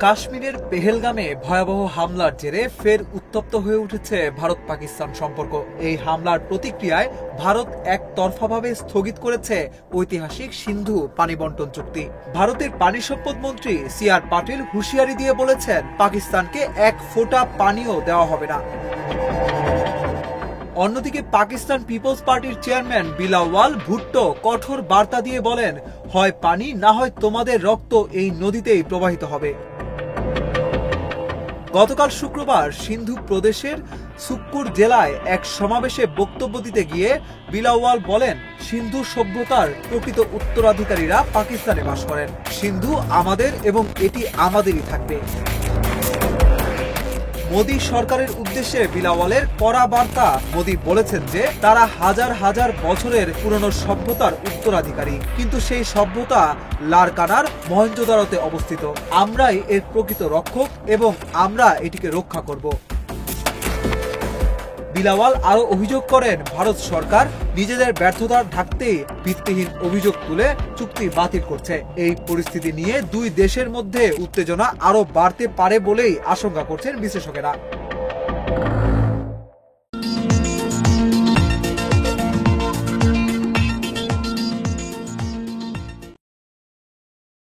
কাশ্মীরের পেহেলগামে ভয়াবহ হামলার জেরে ফের উত্তপ্ত হয়ে উঠেছে ভারত পাকিস্তান সম্পর্ক। এই হামলার প্রতিক্রিয়ায় ভারত একতরফাভাবে স্থগিত করেছে ঐতিহাসিক সিন্ধু পানি বন্টন চুক্তি। ভারতের পানি সম্পদ মন্ত্রী সি.আর. পাটিল হুঁশিয়ারি দিয়ে বলেছেন, পাকিস্তানকে এক ফোঁটা পানিও দেওয়া হবে না। অন্যদিকে পাকিস্তান পিপলস পার্টির চেয়ারম্যান বিলাওয়াল ভুট্টো কঠোর বার্তা দিয়ে বলেন, হয় পানি না হয় তোমাদের রক্ত এই নদীতেই প্রবাহিত হবে। গতকাল শুক্রবার সিন্ধু প্রদেশের সুক্কুর জেলায় এক সমাবেশে বক্তব্য দিতে গিয়ে বিলাওয়াল বলেন, সিন্ধু সভ্যতার প্রকৃত উত্তরাধিকারীরা পাকিস্তানে বাস করেন। সিন্ধু আমাদের এবং এটি আমাদেরই থাকবে। মোদী সরকারের উদ্দেশ্যে বিলাওয়ালের কড়া বার্তা। মোদী বলেছেন যে তারা হাজার হাজার বছরের পুরনো সভ্যতার উত্তরাধিকারী, কিন্তু সেই সভ্যতা লারকানার মহেঞ্জোদারোতে অবস্থিত। আমরাই এর প্রকৃত রক্ষক এবং আমরা এটিকে রক্ষা করব। বিলাওয়াল আরো অভিযোগ করেন, ভারত সরকার নিজেদের ব্যর্থতা ঢাকতে ভিত্তিহীন অভিযোগ তুলে চুক্তি বাতিল করছে। এই পরিস্থিতি নিয়ে দুই দেশের মধ্যে উত্তেজনা আরো বাড়তে পারে বলেই আশঙ্কা করছেন বিশেষজ্ঞরা।